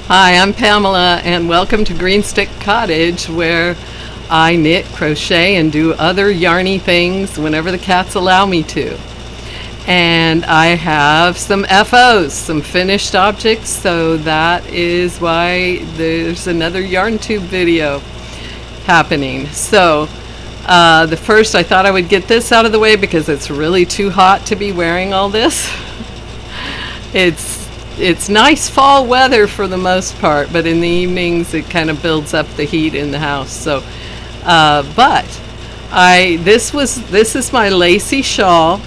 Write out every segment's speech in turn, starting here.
Hi, I'm Pamela, and welcome to Green Stick Cottage, where I knit, crochet, and do other yarny things whenever the cats allow me to. And I have some FOs, some finished objects, so that is why there's another YarnTube video happening. So the first, I thought I would get this out of the way because it's really too hot to be wearing all this. It's nice fall weather for the most part, but in the evenings it kind of builds up the heat in the house. So, this is my Lacy shawl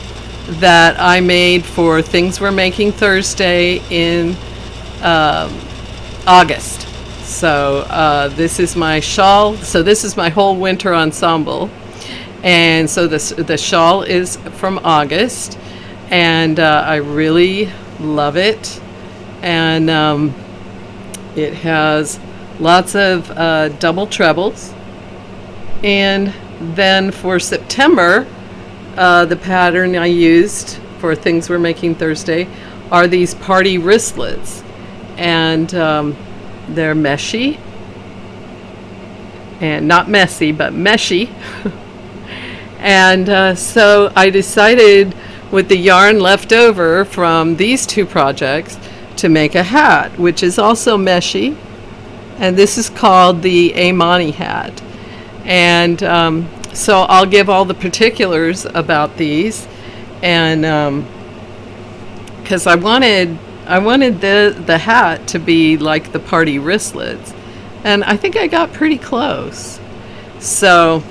that I made for Things We're Making Thursday in August. So this is my shawl. So this is my whole winter ensemble, and so the shawl is from August, and I really love it. And it has lots of double trebles. And then for September, the pattern I used for Things We're Making Thursday are these party wristlets. And they're meshy. And not messy, but meshy. And so I decided, with the yarn left over from these two projects, to make a hat, which is also meshy, and this is called the Amani hat. And so I'll give all the particulars about these, and because I wanted the hat to be like the party wristlets, and I think I got pretty close. So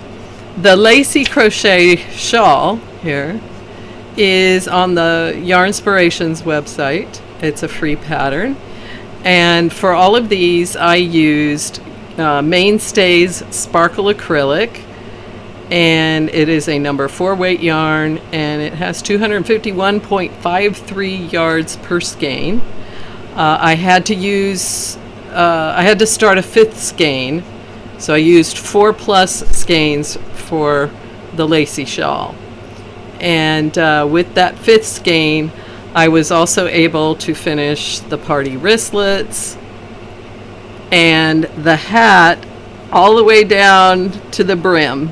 the Lacy crochet shawl here is on the Yarnspirations website. It's a free pattern, and for all of these I used Mainstays Sparkle Acrylic, and it is a number 4 weight yarn, and it has 251.53 yards per skein. I had to start a 5th skein, so I used 4+ skeins for the Lacy shawl, and with that 5th skein I was also able to finish the party wristlets and the hat all the way down to the brim.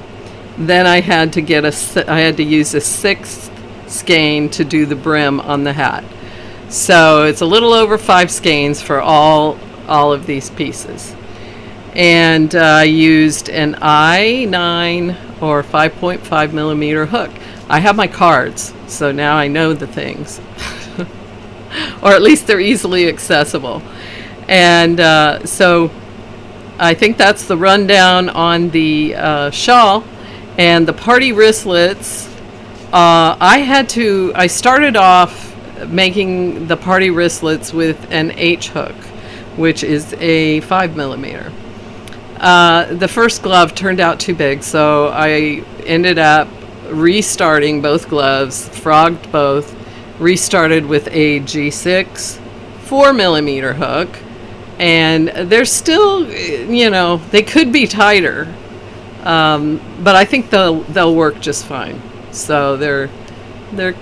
Then I had to use a 6th skein to do the brim on the hat. So it's a little over 5 skeins for all of these pieces. And I used an I9 or 5.5 millimeter hook. I have my cards, so now I know the things. Or at least they're easily accessible. And so I think that's the rundown on the shawl. And the party wristlets, I started off making the party wristlets with an H hook, which is a 5 millimeter. The first glove turned out too big, so I ended up restarting both gloves, frogged both, restarted with a G6 4 millimeter hook, and they're still, they could be tighter, but I think they'll work just fine. So they're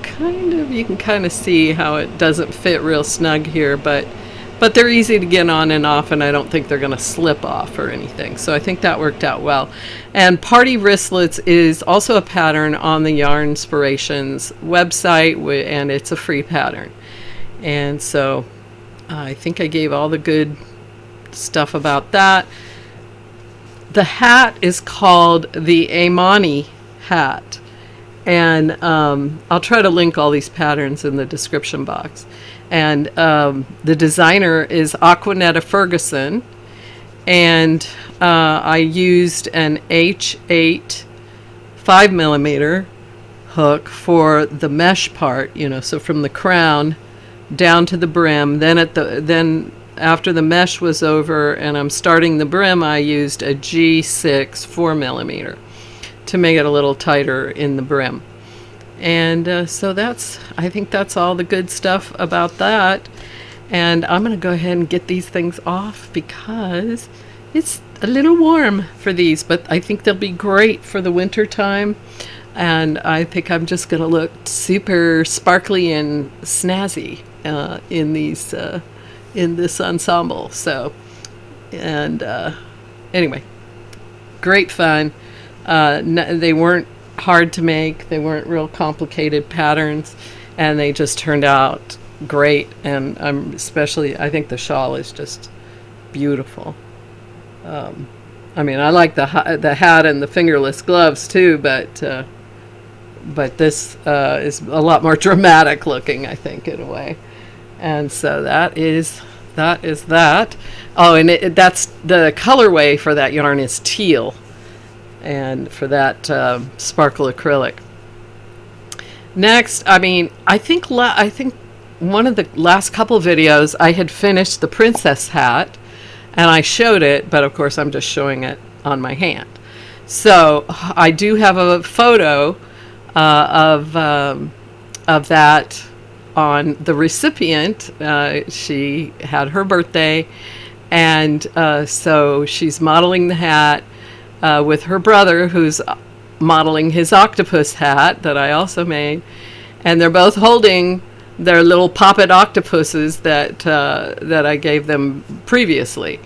kind of, you can kind of see how it doesn't fit real snug here, but they're easy to get on and off, and I don't think they're going to slip off or anything. So I think that worked out well. And Party Wristlets is also a pattern on the Yarnspirations website, and it's a free pattern. And so I think I gave all the good stuff about that. The hat is called the Amani hat. And I'll try to link all these patterns in the description box. And the designer is Aquanetta Ferguson, and I used an H8 5 millimeter hook for the mesh part, so from the crown down to the brim. Then after the mesh was over and I'm starting the brim, I used a G6 4 millimeter to make it a little tighter in the brim. And so I think that's all the good stuff about that. And I'm going to go ahead and get these things off because it's a little warm for these, but I think they'll be great for the winter time. And I think I'm just going to look super sparkly and snazzy in these in this ensemble. So, and anyway, great fun. They weren't hard to make. They weren't real complicated patterns, and they just turned out great. And I think the shawl is just beautiful. I mean, I like the hat and the fingerless gloves too, but this is a lot more dramatic looking, I think, in a way. And so that is that. Oh, and that's the colorway for that yarn is teal, and for that sparkle acrylic. Next, I mean, I think one of the last couple videos I had finished the princess hat, and I showed it, but of course I'm just showing it on my hand. So I do have a photo of that on the recipient. She had her birthday, and so she's modeling the hat with her brother, who's modeling his octopus hat that I also made, and they're both holding their little poppet octopuses that I gave them previously,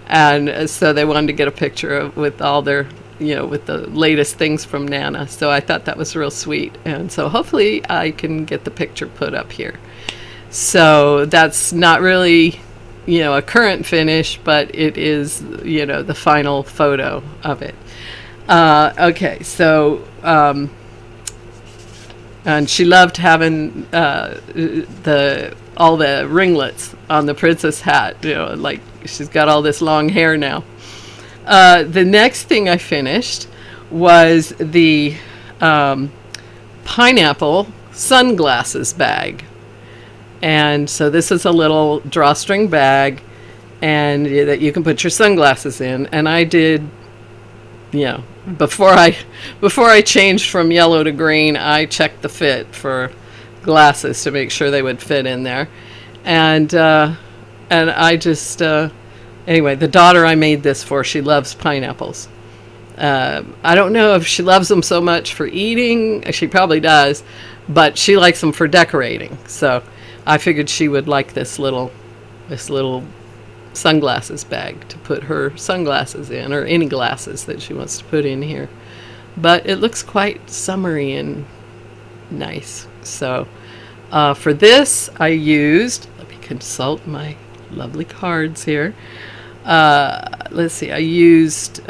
and so they wanted to get a picture with all their, with the latest things from Nana. So I thought that was real sweet, and so hopefully I can get the picture put up here. So that's not really, a current finish, but it is, the final photo of it. Okay, so and she loved having all the ringlets on the princess hat. Like she's got all this long hair now. The next thing I finished was the pineapple sunglasses bag. And so this is a little drawstring bag, and that you can put your sunglasses in. And I did, before I changed from yellow to green, I checked the fit for glasses to make sure they would fit in there. And I just anyway, the daughter I made this for, she loves pineapples. I don't know if she loves them so much for eating. She probably does, but she likes them for decorating. So I figured she would like this little sunglasses bag to put her sunglasses in, or any glasses that she wants to put in here. But it looks quite summery and nice. So for this I used, let me consult my lovely cards here. Let's see, I used,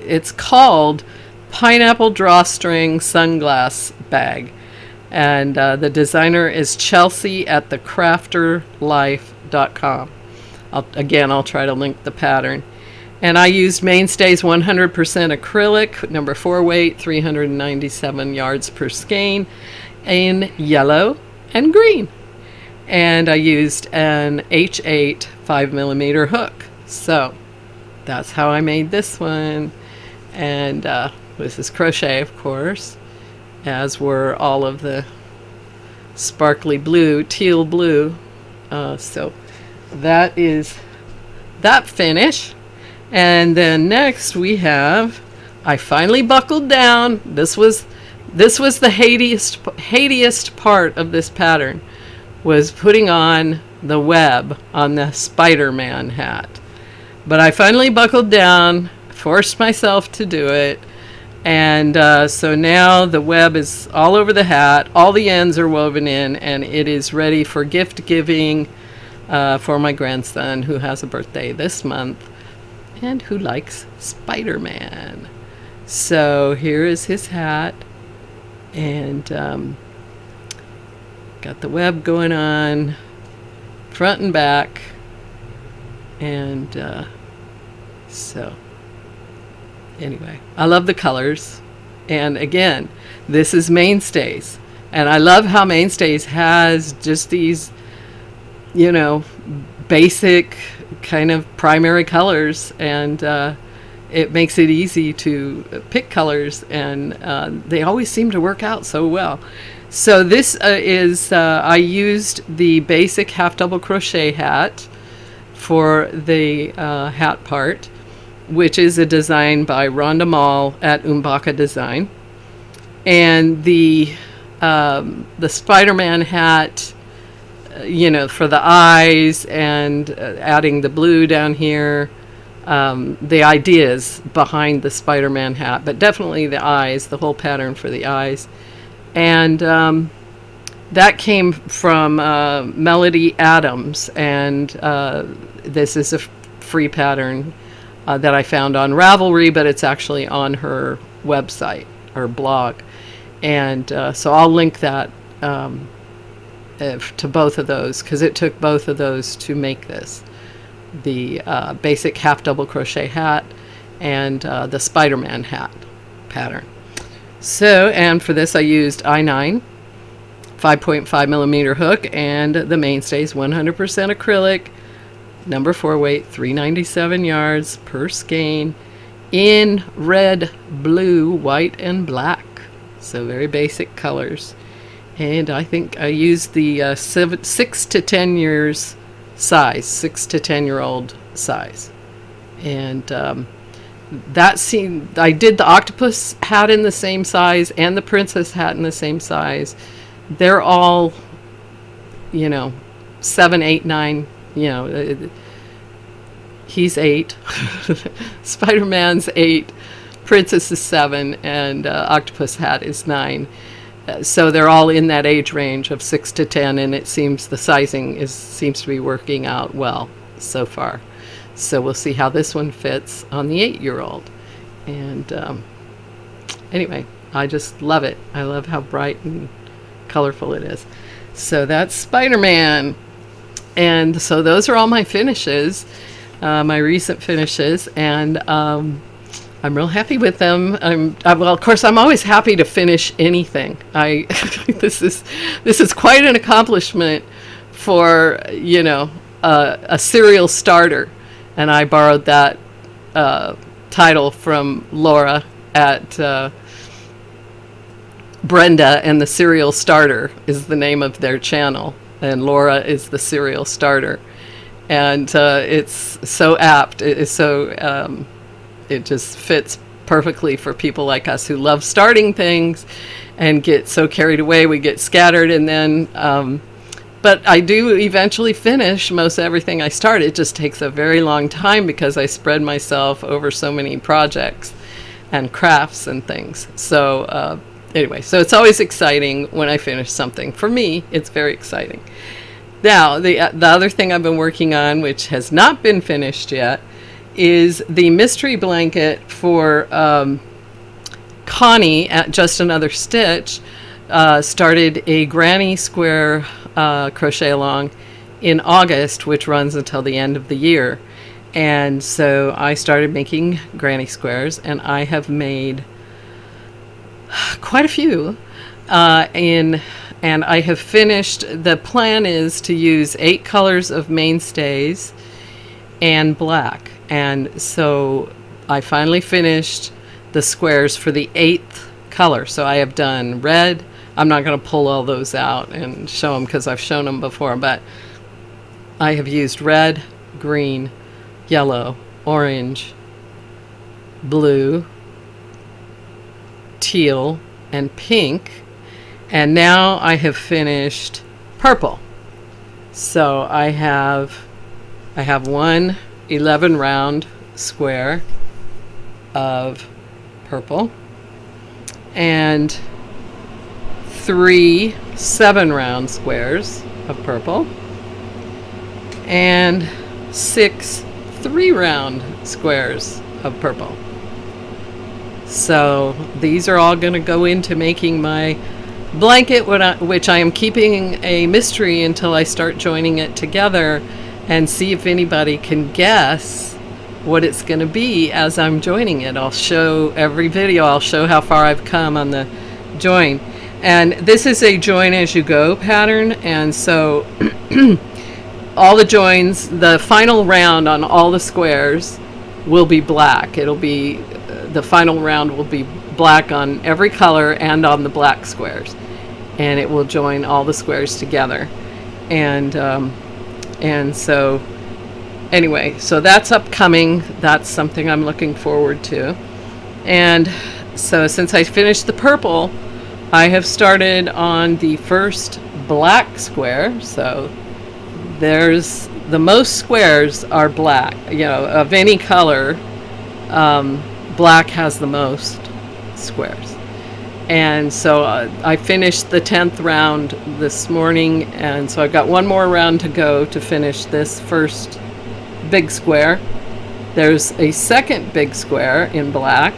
it's called Pineapple Drawstring Sunglass Bag. And the designer is Chelsea at thecrafterlife.com. I'll try to link the pattern. And I used Mainstays 100% acrylic, number 4 weight, 397 yards per skein, in yellow and green. And I used an H8 5mm hook. So that's how I made this one. And this is crochet, of course, as were all of the sparkly blue, teal blue. So that is that finish. And then next we have, I finally buckled down. This was the hatiest part of this pattern, was putting on the web on the Spider-Man hat. But I finally buckled down, forced myself to do it. And so now the web is all over the hat. All the ends are woven in, and it is ready for gift giving for my grandson, who has a birthday this month and who likes Spider-Man. So here is his hat, and got the web going on front and back. And so anyway, I love the colors. And again, this is Mainstays. And I love how Mainstays has just these, basic kind of primary colors. And it makes it easy to pick colors. And they always seem to work out so well. So this is, I used the basic half double crochet hat for the hat part, which is a design by Rhonda Mall at Umbaka Design. And the Spider-Man hat, you know, for the eyes, and adding the blue down here. The ideas behind the Spider-Man hat, but definitely the eyes, the whole pattern for the eyes. And that came from Melody Adams, and this is a free pattern that I found on Ravelry, but it's actually on her website or blog. And so I'll link that to both of those, because it took both of those to make this. The basic half double crochet hat and the Spider-Man hat pattern. So, and for this I used I9 5.5 millimeter hook, and the mainstays 100% acrylic, number 4 weight, 397 yards per skein, in red, blue, white, and black. So very basic colors. And I think I used the 6 to 10 years size, 6 to 10-year-old size. And that seemed, I did the octopus hat in the same size and the princess hat in the same size. They're all, you know, 7, 8, 9, you know, he's 8, Spider-Man's 8, princess is 7, and octopus hat is 9. So they're all in that age range of 6 to 10, and it seems the sizing seems to be working out well so far. So we'll see how this one fits on the 8-year-old. And anyway, I just love it. I love how bright and colorful it is. So that's Spider-Man. And so those are all my finishes, my recent finishes, and I'm real happy with them. Well, of course, I'm always happy to finish anything. This is quite an accomplishment for, you know, a serial starter, and I borrowed that title from Laura at Brenda and the Serial Starter is the name of their channel, and Laura is the serial starter, and it's so apt. It is so. It just fits perfectly for people like us who love starting things and get so carried away we get scattered, and then but I do eventually finish most everything I start. It just takes a very long time because I spread myself over so many projects and crafts and things. So anyway, so it's always exciting when I finish something. For me, it's very exciting. Now, the other thing I've been working on, which has not been finished yet, is the mystery blanket for Connie at Just Another Stitch. Started a granny square crochet along in August, which runs until the end of the year. And so I started making granny squares, and I have made quite a few. And I have finished, the plan is to use 8 colors of mainstays and black. And so I finally finished the squares for the 8th color. So I have done red. I'm not going to pull all those out and show them because I've shown them before, but I have used red, green, yellow, orange, blue, teal, and pink. And now I have finished purple. So I have one 11 round square of purple and 3 7 round squares of purple and 6 3 round squares of purple. So these are all going to go into making my blanket, which I am keeping a mystery until I start joining it together and see if anybody can guess what it's going to be as I'm joining it. I'll show every video, I'll show how far I've come on the join. And this is a join as you go pattern, and so all the joins, the final round on all the squares will be black. It'll be, the final round will be black on every color and on the black squares. And it will join all the squares together. And so anyway, so that's upcoming. That's something I'm looking forward to. And so since I finished the purple, I have started on the first black square. So there's the most squares are black, of any color. Black has the most squares. And so I finished the 10th round this morning, and so I've got one more round to go to finish this first big square. There's a second big square in black,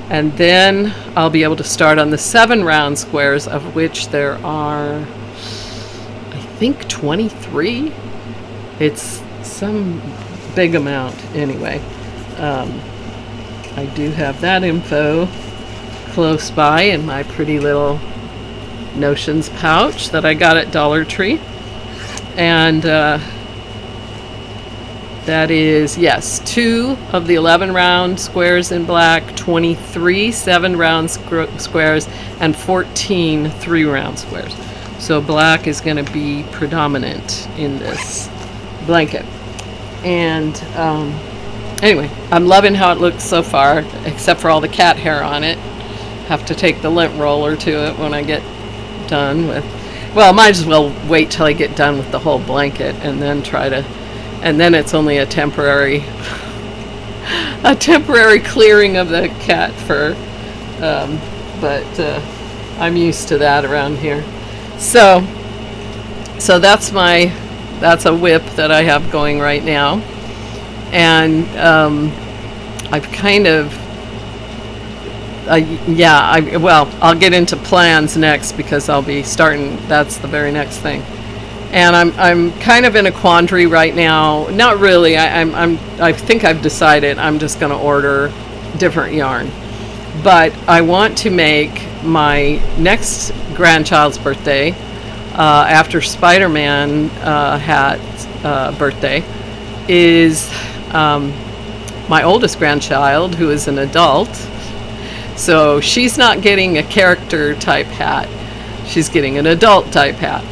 and then I'll be able to start on the 7 round squares, of which there are, I think, 23. It's some big amount anyway. I do have that info close by in my pretty little notions pouch that I got at Dollar Tree. And that is, yes, 2 of the 11 round squares in black, 23 7 round squares, and 14 3 round squares. So black is going to be predominant in this blanket. And anyway, I'm loving how it looks so far, except for all the cat hair on it. Have to take the lint roller to it when I get done with, well, might as well wait till I get done with the whole blanket and then and then it's only a temporary clearing of the cat fur. But I'm used to that around here. So that's a whip that I have going right now. And I've kind of, I'll get into plans next, because I'll be starting, that's the very next thing. And I'm kind of in a quandary right now. Not really. I think I've decided I'm just going to order different yarn. But I want to make my next grandchild's birthday, after Spider-Man had birthday, is my oldest grandchild, who is an adult. So she's not getting a character type hat. She's getting an adult type hat.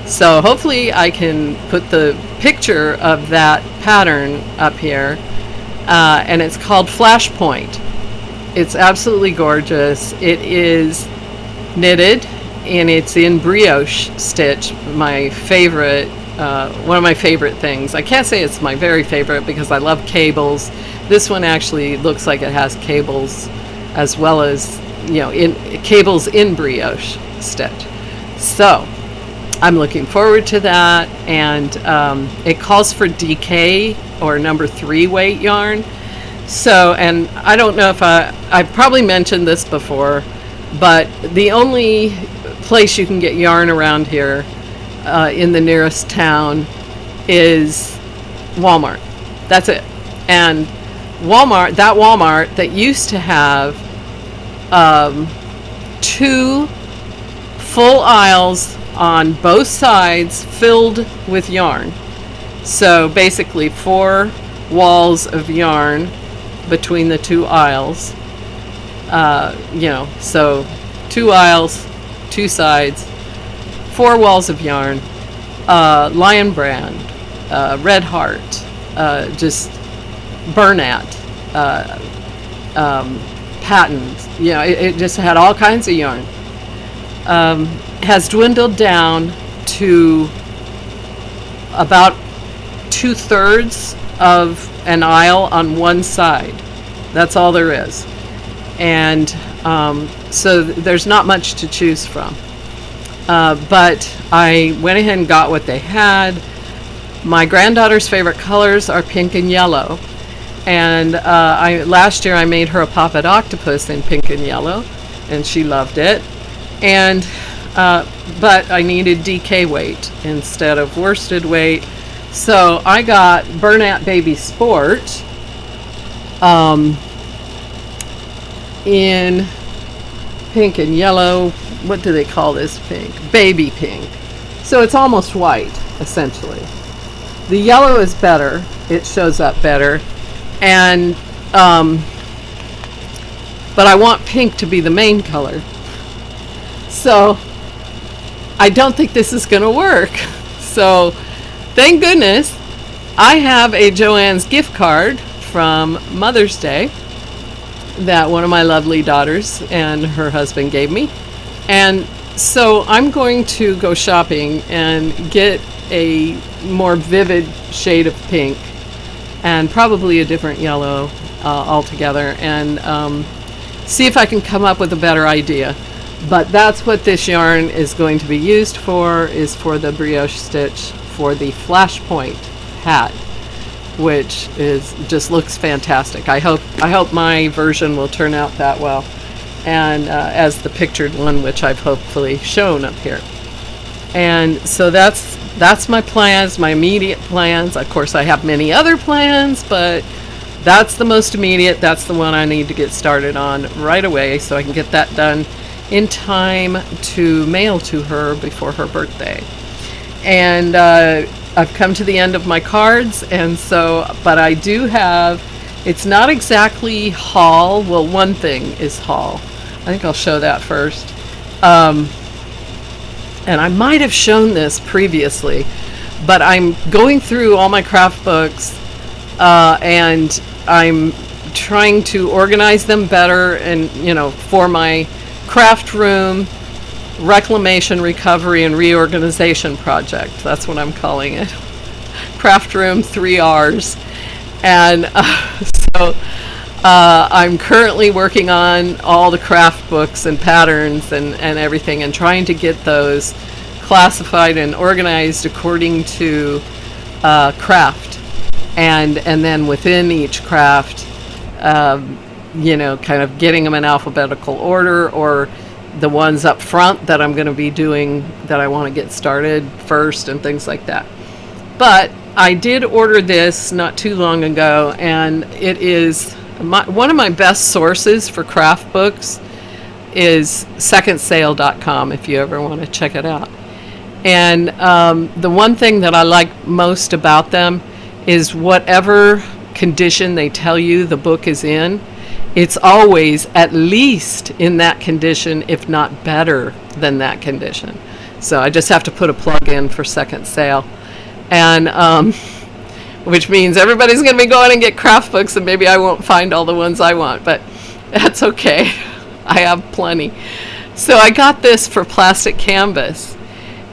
So hopefully I can put the picture of that pattern up here. And it's called Flashpoint. It's absolutely gorgeous. It is knitted, and it's in brioche stitch, my favorite, one of my favorite things. I can't say it's my very favorite because I love cables. This one actually looks like it has cables, as well as, in cables in brioche stitch. So I'm looking forward to that. And it calls for DK, or number 3 weight yarn. So, and I don't know if I've probably mentioned this before, but the only place you can get yarn around here in the nearest town is Walmart. That's it. And Walmart that used to have 2 full aisles on both sides filled with yarn. So basically 4 walls of yarn between the 2 aisles. So 2 aisles, 2 sides, 4 walls of yarn, Lion Brand, Red Heart, just Bernat, Patent. It just had all kinds of yarn. Has dwindled down to about 2/3 of an aisle on one side. That's all there is. And so there's not much to choose from. But I went ahead and got what they had. My granddaughter's favorite colors are pink and yellow. And last year I made her a poppet octopus in pink and yellow, and she loved it. And but I needed DK weight instead of worsted weight. So I got Bernat Baby Sport in pink and yellow. What do they call this pink? Baby pink. So it's almost white, essentially. The yellow is better. It shows up better. And but I want pink to be the main color. So I don't think this is going to work. So thank goodness I have a Joann's gift card from Mother's Day that one of my lovely daughters and her husband gave me. And so I'm going to go shopping and get a more vivid shade of pink and probably a different yellow altogether, and see if I can come up with a better idea. But that's what this yarn is going to be used for, is for the brioche stitch for the flashpoint hat, which is just looks fantastic. I hope my version will turn out that well, and as the pictured one, which I've hopefully shown up here. And so that's my plans, my immediate plans. Of course, I have many other plans, but that's the most immediate. That's the one I need to get started on right away so I can get that done in time to mail to her before her birthday. And I've come to the end of my cards, and so, but I do have, it's not exactly haul. Well, one thing is haul. I think I'll show that first. And I might have shown this previously, but I'm going through all my craft books, and I'm trying to organize them better, and for my craft room reclamation, recovery, and reorganization project. That's what I'm calling it. Craft room 3 R's. And so I'm currently working on all the craft books and patterns and everything, and trying to get those classified and organized according to craft, and then within each craft, kind of getting them in alphabetical order, or the ones up front that I'm going to be doing that I want to get started first, and things like that. But I did order this not too long ago, and it is one of my best sources for craft books is secondsale.com, if you ever want to check it out. And the one thing that I like most about them is whatever condition they tell you the book is in, it's always at least in that condition, if not better than that condition. So I just have to put a plug in for Second Sale. And which means everybody's going to be going and get craft books, and maybe I won't find all the ones I want, but that's okay. I have plenty. So I got this for plastic canvas,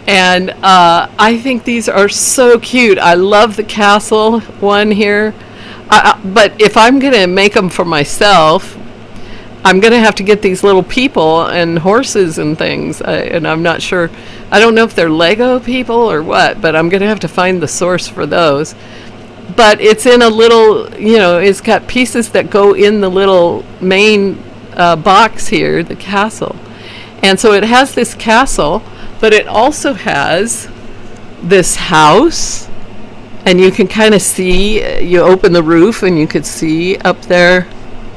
and I think these are so cute. I love the castle one here. But if I'm going to make them for myself, I'm going to have to get these little people and horses and things. And I'm not sure. I don't know if they're Lego people or what, but I'm going to have to find the source for those. But it's in a little, it's got pieces that go in the little main box here, the castle. And so it has this castle, but it also has this house. And you can kind of see, you open the roof and you could see up there.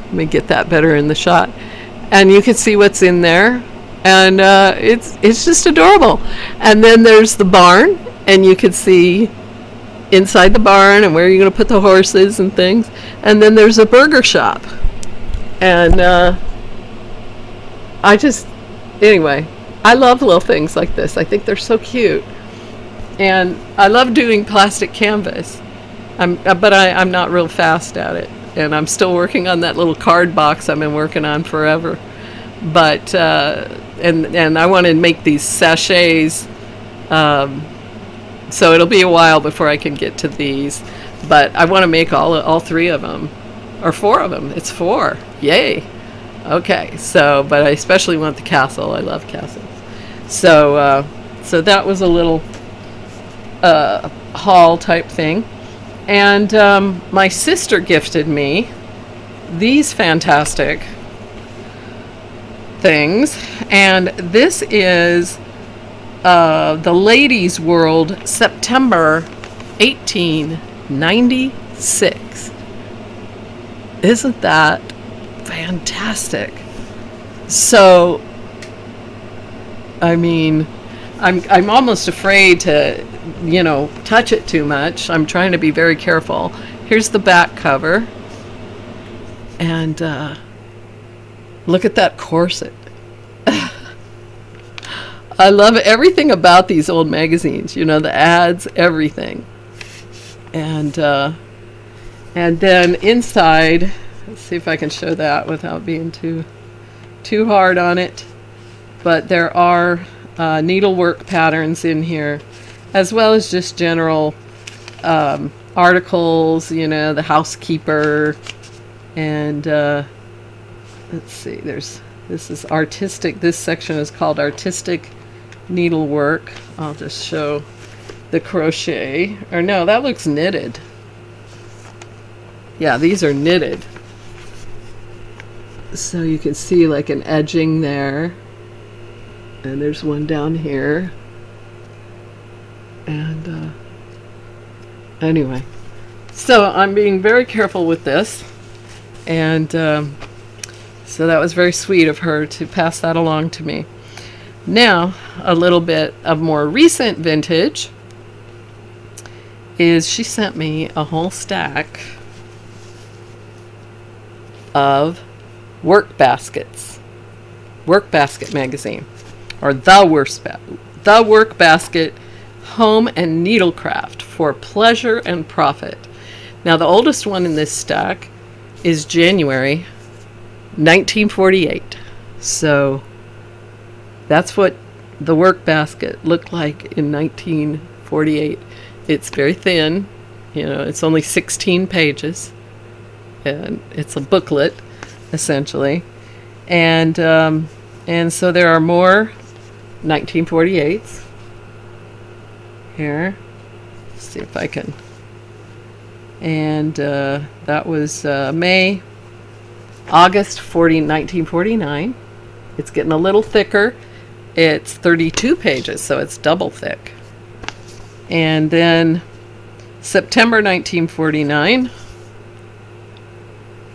Let me get that better in the shot. And you can see what's in there. And it's just adorable. And then there's the barn, and you could see inside the barn and where you're going to put the horses and things. And then there's a burger shop. And anyway, I love little things like this. I think they're so cute. And I love doing plastic canvas, but I'm not real fast at it. And I'm still working on that little card box I've been working on forever. But, and I want to make these sachets, so it'll be a while before I can get to these. But I want to make all 3 of them, or 4 of them. It's 4. Yay. Okay, so, but I especially want the castle. I love castles. So that was a little haul type thing. And my sister gifted me these fantastic things, and this is the Ladies' World September 1896. Isn't that fantastic? So I mean, I'm almost afraid to touch it too much. I'm trying to be very careful. Here's the back cover. And look at that corset. I love everything about these old magazines, the ads, everything. And then inside, let's see if I can show that without being too hard on it. But there are needlework patterns in here. as well as just general articles, the housekeeper, and let's see, this is artistic. This section is called artistic needlework. I'll just show the crochet. Or no, that looks knitted. Yeah, these are knitted. So you can see like an edging there. And there's one down here. And anyway, so I'm being very careful with this. And so that was very sweet of her to pass that along to me. Now, a little bit of more recent vintage is she sent me a whole stack of work baskets. Work Basket magazine, or the Work Basket Home and Needlecraft for Pleasure and Profit. Now, the oldest one in this stack is January 1948. So that's what the work basket looked like in 1948. It's very thin, it's only 16 pages, and it's a booklet essentially. And so there are more 1948s here. Let's see if I can. And that was August 1949. It's getting a little thicker. It's 32 pages, so it's double thick. And then September 1949,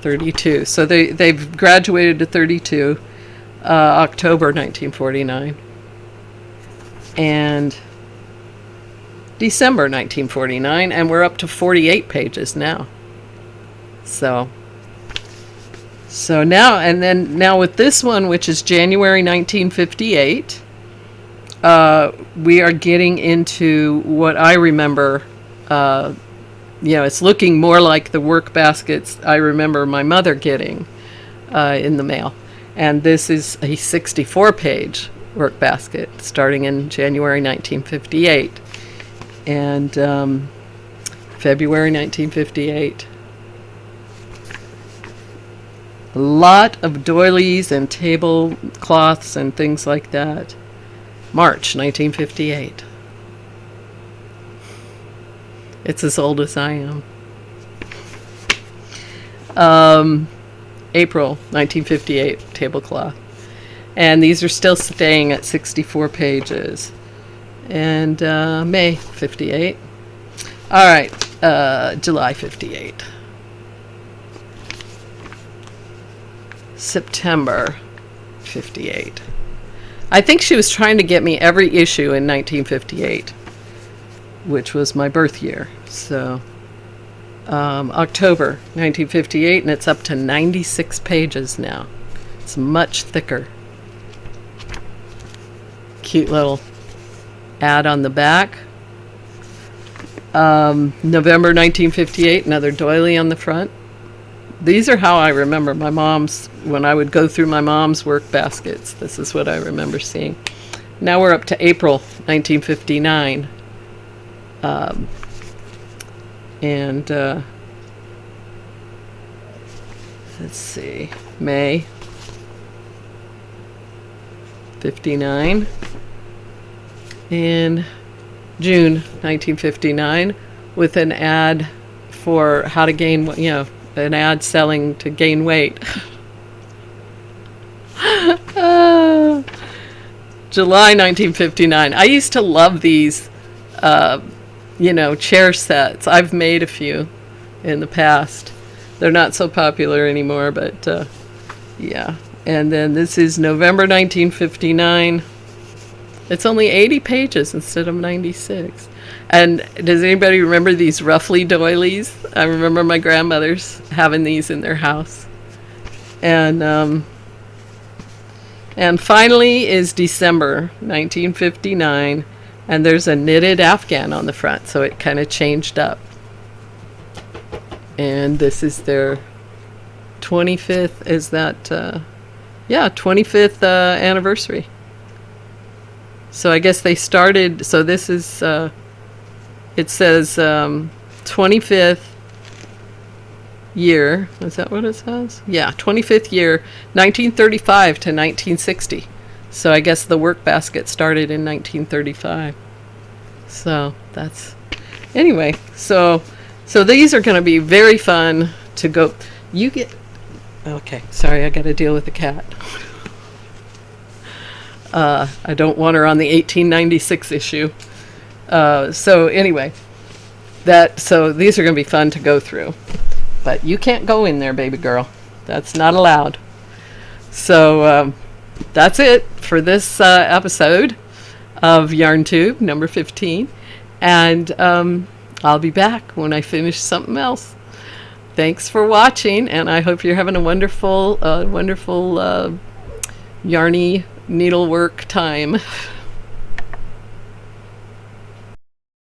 32. So they've graduated to 32. October 1949. And December 1949, and we're up to 48 pages now. So now with this one, which is January 1958, we are getting into what I remember. It's looking more like the work baskets I remember my mother getting in the mail. And this is a 64-page work basket starting in January 1958 and February 1958. A lot of doilies and tablecloths and things like that. March 1958. It's as old as I am. April 1958 tablecloth. And these are still staying at 64 pages. And May 58. All right, July 58. September 58. I think she was trying to get me every issue in 1958, which was my birth year. So October 1958, and it's up to 96 pages now. It's much thicker. Cute little ad on the back. November 1958, another doily on the front. These are how I remember my mom's, when I would go through my mom's work baskets. This is what I remember seeing. Now we're up to April 1959. Let's see, May 59, and June 1959 with an ad for how to gain, an ad selling to gain weight. July 1959. I used to love these, chair sets. I've made a few in the past. They're not so popular anymore, but yeah. And then this is November 1959. It's only 80 pages instead of 96. And does anybody remember these roughly doilies? I remember my grandmothers having these in their house. And finally is December 1959, and there's a knitted afghan on the front, so it kind of changed up. And this is their 25th, is that, 25th anniversary. So I guess they started, so this is It says 25th year. Is that what it says? Yeah, 25th year, 1935 to 1960. So I guess the work basket started in 1935. So that's, anyway, so these are going to be very fun to go. You get, okay, sorry, I got to deal with the cat. I don't want her on the 1896 issue. So anyway, so these are going to be fun to go through. But you can't go in there, baby girl. That's not allowed. So that's it for this episode of YarnTube, number 15. And I'll be back when I finish something else. Thanks for watching, and I hope you're having a wonderful, yarny needlework time.